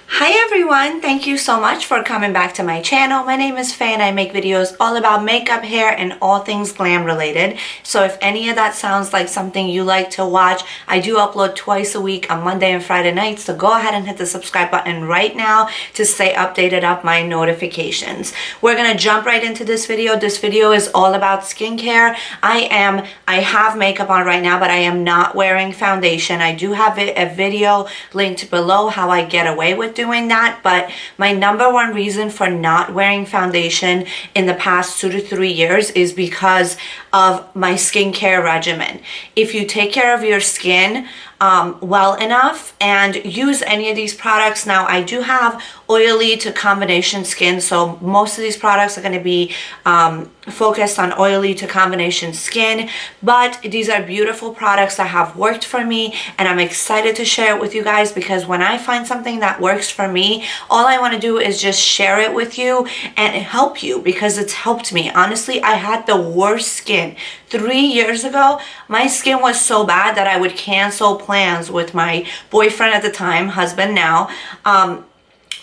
Hi everyone, thank you so much for coming back to my channel. My name is Faye and I make videos all about makeup, hair, and all things glam related. So if any of that sounds like something you like to watch, I do upload twice a week on Monday and Friday nights. So go ahead and hit the subscribe button right now to stay updated of my notifications. We're gonna jump right into this video. This video is all about skincare. I have makeup on right now, but I am not wearing foundation. I do have a video linked below how I get away with doing that, but my number one reason for not wearing foundation in the past 2 to 3 years is because of my skincare regimen. If you take care of your skin well enough and use any of these products, now I do have oily to combination skin, so most of these products are going to be focused on oily to combination skin, but these are beautiful products that have worked for me, and I'm excited to share it with you guys because when I find something that works for me, all I want to do is just share it with you and help you because it's helped me. Honestly, I had the worst skin 3 years ago. My skin was so bad that I would cancel plans with my boyfriend at the time, husband now,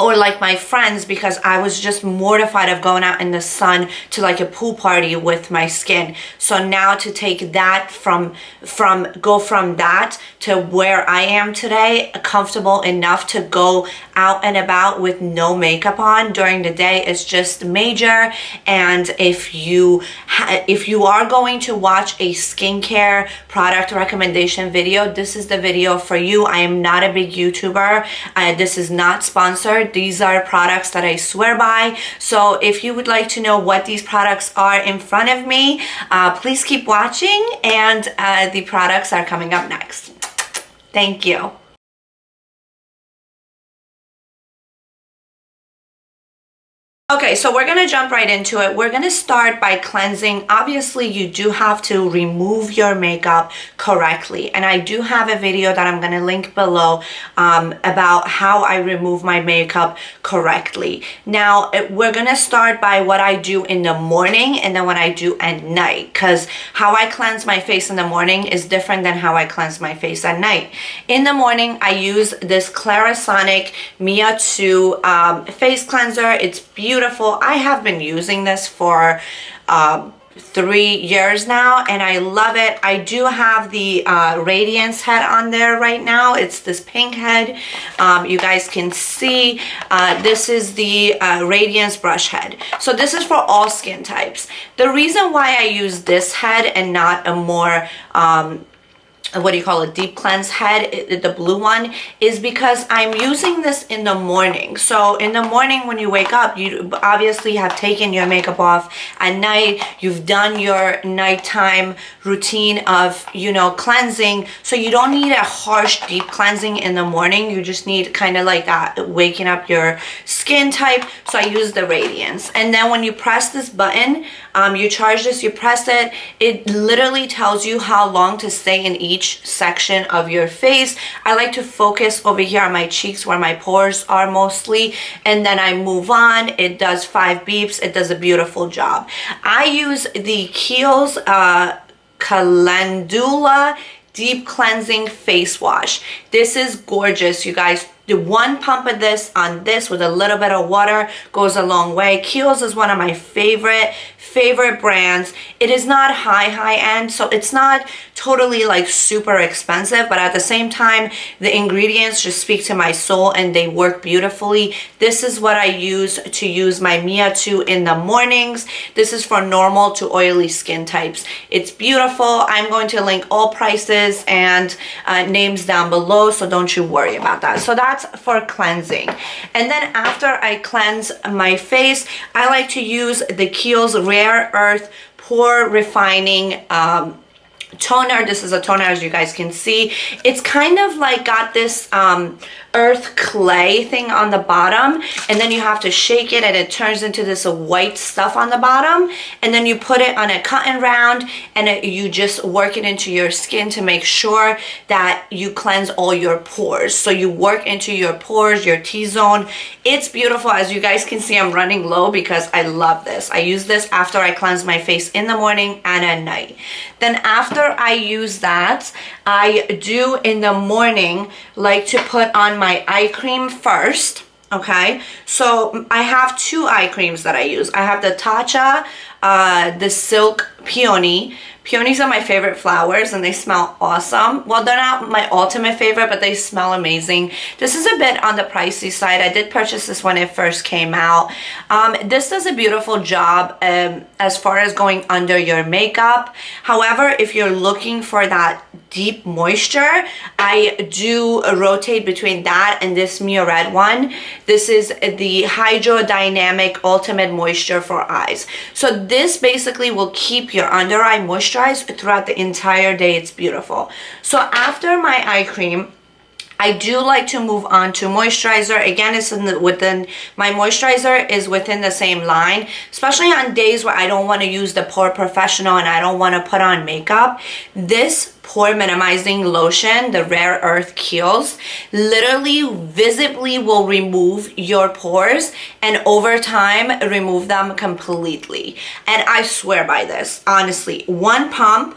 or like my friends, because I was just mortified of going out in the sun to like a pool party with my skin. So now to take that go from that to where I am today, comfortable enough to go out and about with no makeup on during the day, is just major. And if you are going to watch a skincare product recommendation video, this is the video for you. I am not a big YouTuber. This is not sponsored. These are products that I swear by. So if you would like to know what these products are in front of me, please keep watching, and the products are coming up next. Thank you. Okay, so we're gonna jump right into it. We're gonna start by cleansing. Obviously, you do have to remove your makeup correctly, and I do have a video that I'm gonna link below about how I remove my makeup correctly. Now, we're gonna start by what I do in the morning and then what I do at night, because how I cleanse my face in the morning is different than how I cleanse my face at night. In the morning, I use this Clarisonic Mia 2 face cleanser. It's beautiful. I have been using this for 3 years now and I love it. I do have the radiance head on there right now. It's this pink head. You guys can see this is the radiance brush head. So this is for all skin types. The reason why I use this head and not a more what do you call it, deep cleanse head, the blue one, is because I'm using this in the morning. So in the morning when you wake up, you obviously have taken your makeup off. At night, you've done your nighttime routine of, you know, cleansing. So you don't need a harsh deep cleansing in the morning. You just need kind of like that, waking up your skin type. So I use the radiance. And then when you press this button, you charge this, you press it, it literally tells you how long to stay in each section of your face. I like to focus over here on my cheeks where my pores are mostly, and then I move on. It does 5 beeps. It does a beautiful job. I use the KIEHLS Calendula Deep Cleansing Face Wash. This is gorgeous, you guys. The one pump of this on this with a little bit of water goes a long way. KIEHLS is one of my favorite brands. It is not high end, so it's not totally like super expensive, but at the same time, the ingredients just speak to my soul and they work beautifully. This is what I use to use my Mia 2 in the mornings. This is for normal to oily skin types. It's beautiful. I'm going to link all prices and names down below, so don't you worry about that. So that's for cleansing. And then after I cleanse my face, I like to use the KIEHLS Rare Earth Pore Refining toner. This is a toner, as you guys can see. It's kind of like got this earth clay thing on the bottom, and then you have to shake it and it turns into this white stuff on the bottom, and then you put it on a cotton round and you just work it into your skin to make sure that you cleanse all your pores. So you work into your pores, your T-zone. It's beautiful. As you guys can see, I'm running low because I love this. I use this after I cleanse my face in the morning and at night. Then after I use that, I do in the morning like to put on my eye cream first. Okay, so I have two eye creams that I use. I have the TATCHA, the Silk Peony. Peonies are my favorite flowers and they smell awesome. Well, they're not my ultimate favorite, but they smell amazing. This is a bit on the pricey side. I did purchase this when it first came out. This does a beautiful job as far as going under your makeup. However, if you're looking for that deep moisture, I do rotate between that and this MURAD one. This is the HydroDynamic Ultimate Moisture for Eyes. So this basically will keep your under eye moisturized throughout the entire day. It's beautiful. So after my eye cream, I do like to move on to moisturizer. Again, it's my moisturizer is within the same line, especially on days where I don't want to use the Pore Professional and I don't want to put on makeup. This pore minimizing lotion, the Rare Earth KIEHLS, literally visibly will remove your pores and over time remove them completely. And I swear by this, honestly. One pump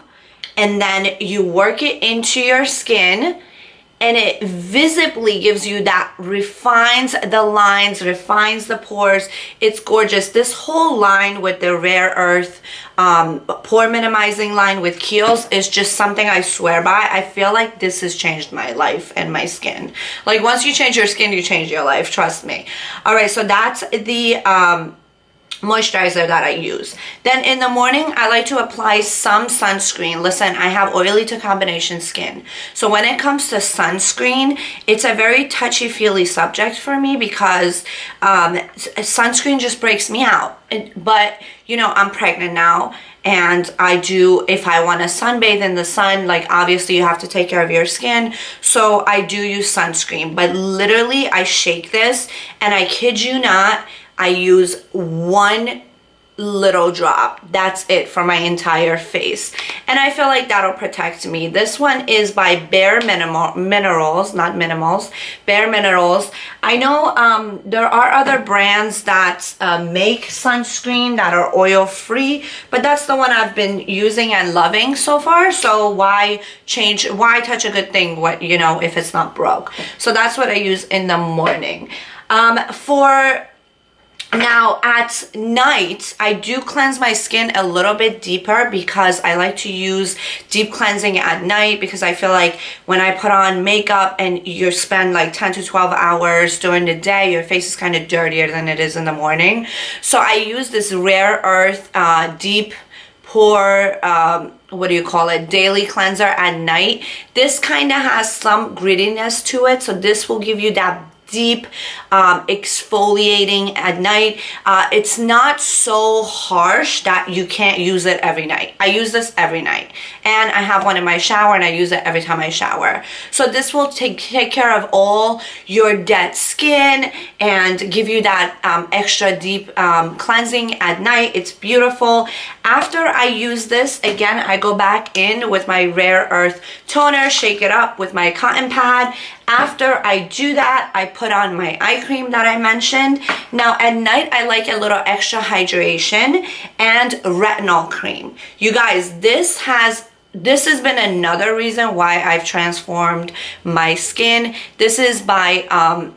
and then you work it into your skin, and it visibly gives you that, refines the lines, refines the pores. It's gorgeous. This whole line with the Rare Earth pore minimizing line with KIEHLS is just something I swear by. I feel like this has changed my life and my skin. Like once you change your skin, you change your life, trust me. All right, so that's the moisturizer that I use. Then in the morning, I like to apply some sunscreen. Listen, I have oily to combination skin. So when it comes to sunscreen, it's a very touchy-feely subject for me because sunscreen just breaks me out. But, you know, I'm pregnant now. And I do, if I want to sunbathe in the sun, like obviously you have to take care of your skin. So I do use sunscreen. But literally, I shake this and I kid you not, I use one little drop. That's it for my entire face. And I feel like that'll protect me. This one is by Bare Minerals, not Minimals, Bare Minerals. I know there are other brands that make sunscreen that are oil free, but that's the one I've been using and loving so far. So why touch a good thing, what, you know, if it's not broke? So that's what I use in the morning. Now at night, I do cleanse my skin a little bit deeper because I like to use deep cleansing at night because I feel like when I put on makeup and you spend like 10 to 12 hours during the day, your face is kind of dirtier than it is in the morning. So I use this Rare Earth deep pore daily cleanser at night. This kind of has some grittiness to it, so this will give you that deep exfoliating at night. It's not so harsh that you can't use it every night. I use this every night and I have one in my shower and I use it every time I shower. So this will take care of all your dead skin and give you that extra deep cleansing at night. It's beautiful. After I use this, again, I go back in with my Rare Earth toner, shake it up with my cotton pad. After I do that, I put on my eye cream that I mentioned. Now at night, I like a little extra hydration and retinol cream. You guys, this has been another reason why I've transformed my skin. This is by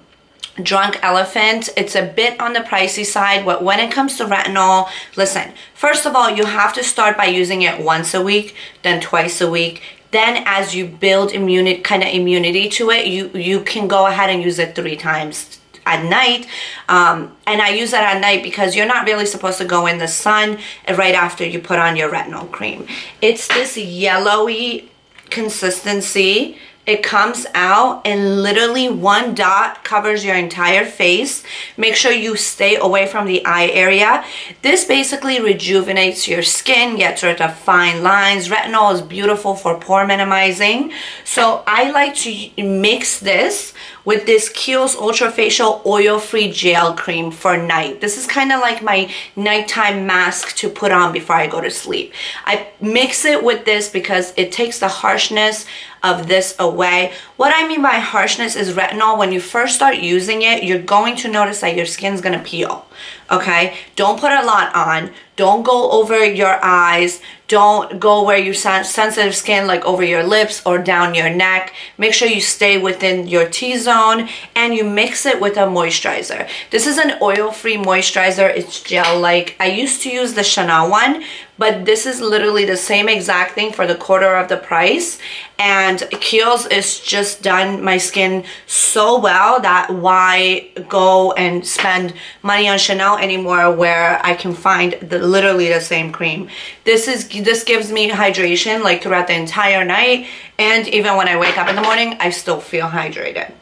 Drunk Elephant. It's a bit on the pricey side, but when it comes to retinol, listen, first of all, you have to start by using it once a week, then twice a week. Then as you build immunity to it, you can go ahead and use it 3 times at night. And I use it at night because you're not really supposed to go in the sun right after you put on your retinol cream. It's this yellowy consistency. It comes out and literally one dot covers your entire face. Make sure you stay away from the eye area. This basically rejuvenates your skin, gets rid of fine lines. Retinol is beautiful for pore minimizing. So I like to mix this with this KIEHLS Ultra Facial Oil-Free Gel Cream for night. This is kind of like my nighttime mask to put on before I go to sleep. I mix it with this because it takes the harshness of this away. What I mean by harshness is retinol, when you first start using it, you're going to notice that your skin's gonna peel, okay? Don't put a lot on. Don't go over your eyes. Don't go where you sensitive skin, like over your lips or down your neck. Make sure you stay within your T-zone, and you mix it with a moisturizer. This is an oil-free moisturizer. It's gel-like. I used to use the Chanel one, but this is literally the same exact thing for the quarter of the price. And KIEHLS is just done my skin so well that why go and spend money on Chanel anymore where I can find literally the same cream. This gives me hydration like throughout the entire night, and even when I wake up in the morning, I still feel hydrated.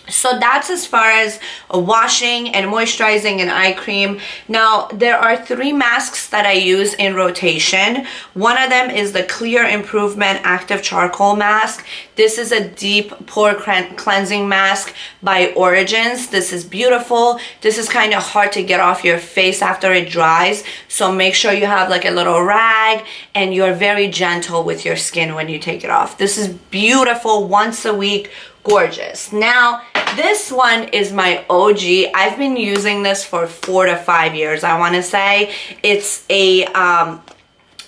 So that's as far as washing and moisturizing and eye cream. Now, there are 3 masks that I use in rotation. One of them is the Clear Improvement Active Charcoal Mask. This is a deep pore cleansing mask by Origins. This is beautiful. This is kind of hard to get off your face after it dries. So make sure you have like a little rag and you're very gentle with your skin when you take it off. This is beautiful, once a week. Gorgeous. Now, this one is my OG. I've been using this for 4 to 5 years, I want to say. It's a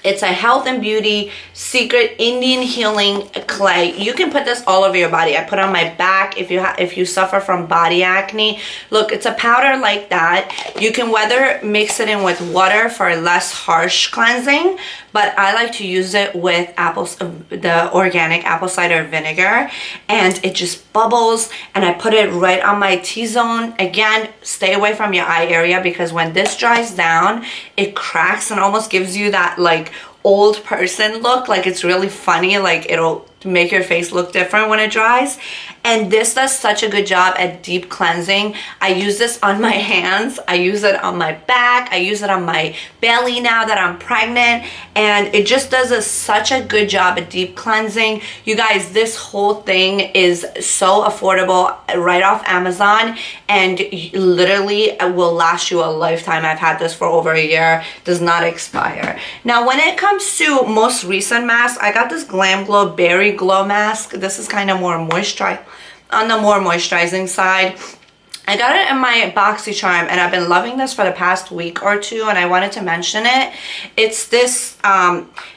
health and beauty secret Indian healing clay. You can put this all over your body. I put on my back if you suffer from body acne. Look, it's a powder like that. You can whether mix it in with water for a less harsh cleansing, but I like to use it with the organic apple cider vinegar, and it just bubbles, and I put it right on my T-zone. Again, stay away from your eye area because when this dries down, it cracks and almost gives you that like old person look. Like it's really funny, like it'll make your face look different when it dries. And this does such a good job at deep cleansing. I use this on my hands, I use it on my back, I use it on my belly now that I'm pregnant, and it just does such a good job at deep cleansing. You guys, this whole thing is so affordable right off Amazon, and literally will last you a lifetime. I've had this for over a year, does not expire. Now when it comes to most recent masks, I got this GLAMGLOW Berry Glow Mask. This is kind of more on the more moisturizing side. I got it in my BoxyCharm, and I've been loving this for the past week or two, and I wanted to mention it. It's this,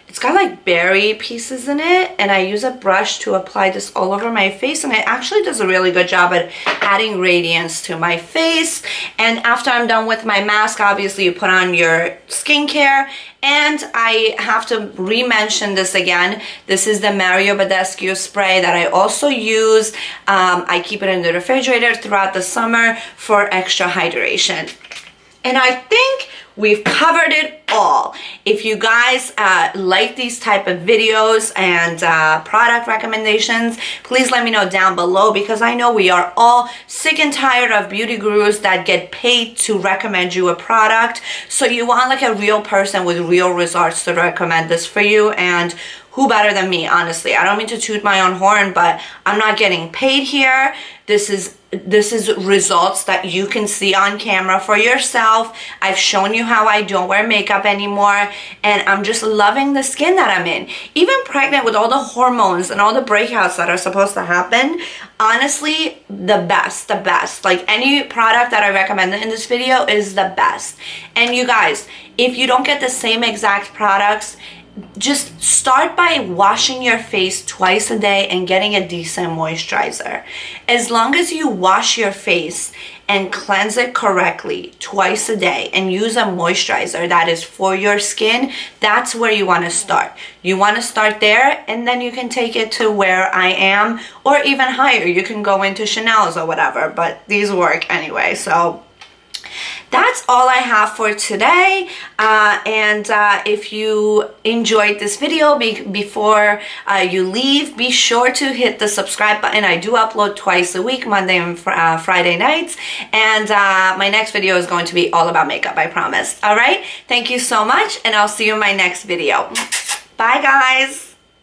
it's got like berry pieces in it, and I use a brush to apply this all over my face, and it actually does a really good job at adding radiance to my face. And after I'm done with my mask, obviously you put on your skincare. And I have to re-mention this again. This is the BADESCUE spray that I also use. I keep it in the refrigerator throughout the summer for extra hydration. And I think we've covered it all. If you guys like these type of videos and product recommendations, please let me know down below, because I know we are all sick and tired of beauty gurus that get paid to recommend you a product. So you want like a real person with real results to recommend this for you, and who better than me, honestly? I don't mean to toot my own horn, but I'm not getting paid here. This is results that you can see on camera for yourself. I've shown you how I don't wear makeup anymore, and I'm just loving the skin that I'm in. Even pregnant with all the hormones and all the breakouts that are supposed to happen, honestly, the best. Like any product that I recommended in this video is the best. And you guys, if you don't get the same exact products, just start by washing your face twice a day and getting a decent moisturizer. As long as you wash your face and cleanse it correctly twice a day and use a moisturizer that is for your skin, that's where you want to start. You want to start there, and then you can take it to where I am, or even higher. You can go into Chanel's or whatever, but these work anyway. So that's all I have for today. If you enjoyed this video, before you leave, be sure to hit the subscribe button. I do upload twice a week, Monday and Friday nights. And my next video is going to be all about makeup, I promise. All right? Thank you so much, and I'll see you in my next video. Bye, guys.